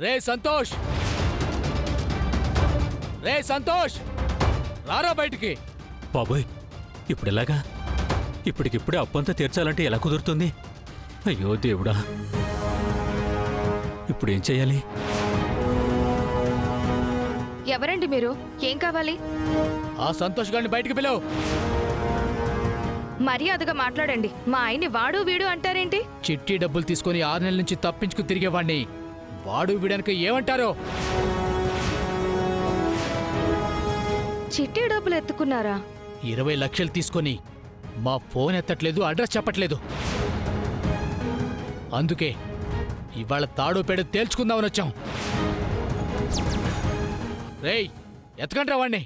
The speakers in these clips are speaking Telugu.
రే సంతోష్, రే సంతోష్, రారా బయటికి. బాబోయ్, ఇప్పుడు ఎలాగా? ఇప్పటికిప్పుడే అప్పంతా తీర్చాలంటే ఎలా కుదురుతుంది? అయ్యో దేవుడా, ఇప్పుడేం చెయ్యాలి? ఎవరండి మీరు? ఏం కావాలి? ఆ సంతోష్ గారిని బయటికి పిలవు. మర్యాదగా మాట్లాడండి. మా ఆయన్ని వాడు వీడు అంటారేంటి? చిట్టి డబ్బులు తీసుకుని 6 నెలల నుంచి తప్పించుకు తిరిగేవాణ్ణి వాడు వీడనక ఏమంటారో. చిట్టి డబ్బులు ఎత్తుకున్నారా? 20 లక్షలు తీసుకొని మా ఫోన్ ఎత్తట్లేదు, అడ్రస్ చెప్పట్లేదు. అందుకే ఇవాళ తాడో పేడ తేల్చుకుందామని వచ్చాం. రేయ్, ఎత్తకండ్రా వాణ్ణి.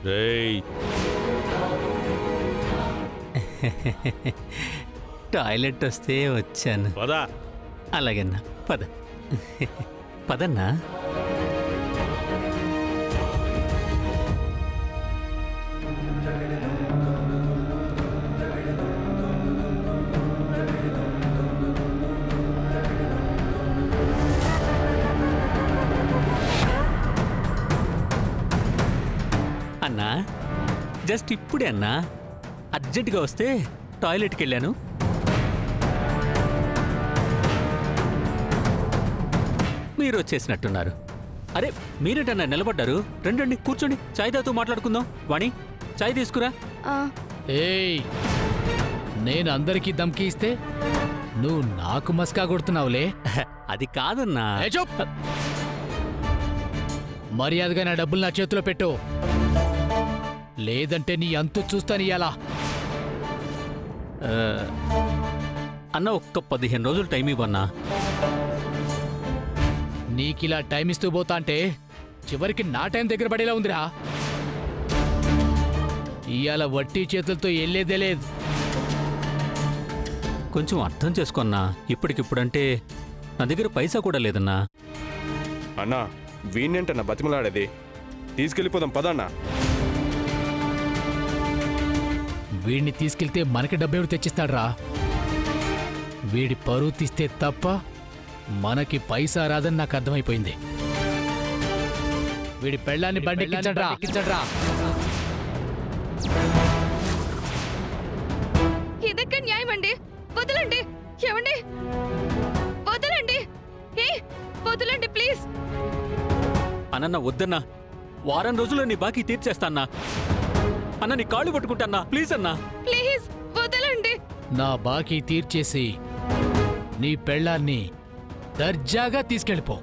రేయ్, టాయిలెట్ వస్తే వచ్చాను. పదా. అలాగన్నా, పద. పదన్నా. అన్నా, జస్ట్ ఇప్పుడే అన్నా, అర్జెంటుగా వస్తే టాయిలెట్కి వెళ్ళాను. మీరు వచ్చేసినట్టున్నారు. అరే, మీరేటన్నా నిలబడ్డారు? రండి, కూర్చోండి, చాయ్ తాగుతూ మాట్లాడుకుందాం. వాణి, చాయ్ తీసుకురా. ఆ, ఏయ్, నేను అందరికీ దమ్కి ఇస్తే నువ్వు నాకు మస్కా కొడుతున్నావులే. అది కాదన్నా. ఏ చూప్. మర్యాదగా నా డబ్బులు నా చేతిలో పెట్టు, లేదంటే నీ అంతు చూస్తాను ఇయ్యాలా. ఆ, అన్న, ఒక్క 15 రోజులు టైం ఇవ్వన్నా. నీకిలా టైం ఇస్తూ పోతా అంటే చివరికి నా టైం దగ్గర పడేలా ఉందిరా. ఇవాళ వట్టి చేతులతో వెళ్ళేదే లేదు. కొంచెం అర్థం చేసుకున్నా. ఇప్పటికిప్పుడంటే నా దగ్గర పైసా కూడా లేదన్నా. అన్నా, వీణ్ణేంటన్నా బతిమలాడేది? తీసుకెళ్ళిపోదాం పదన్నా. వీడిని తీసుకెళ్తే మనకి డబ్బెవడు తెచ్చిస్తాడ్రా? వీడి పరువు తీస్తే తప్ప మనకి పైసా రాదని నాకు అర్థమైపోయింది. వీడి పెళ్ళాన్ని బండెక్కించడ్రా. ఇదెక్కడ న్యాయం అండి? వదలండి. ఏమండి? వదలండి. ఏ, వదలండి ప్లీజ్. అన్న, వద్దన్నా. వారం రోజుల్లో నీ బాకీ తీర్చేస్తాన్నా. అన్న, నీ కాళ్ళు పట్టుకుంటాన్నా, ప్లీజ్ అన్నా. ప్లీజ్ వదలండి. నా బాకీ తీర్చేసి నీ పెళ్ళాన్ని దర్జాగా తీసుకెళ్ళిపో.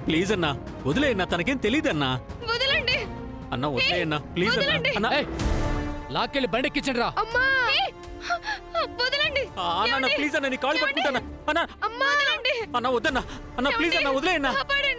ప్లీజ్ అన్నా, వదిలేయన్నా, తనకేం తెలీదన్నా. వదలండి. అన్న, వదిలేయన్నా, ప్లీజ్ అన్నా. అన్నా, ఏయ్, లాక్కెళ్ళి బండెక్కించండ్రా. అమ్మా, వదలండి. అన్న, ప్లీజ్ అన్న, నీ కాళ్ళు పట్టుకుంటానా. అన్నా, అమ్మా, వదలండి. అన్న, వద్దన్నా. అన్న, ప్లీజ్ అన్నా, వదిలేయన్నా. కాపాడండి.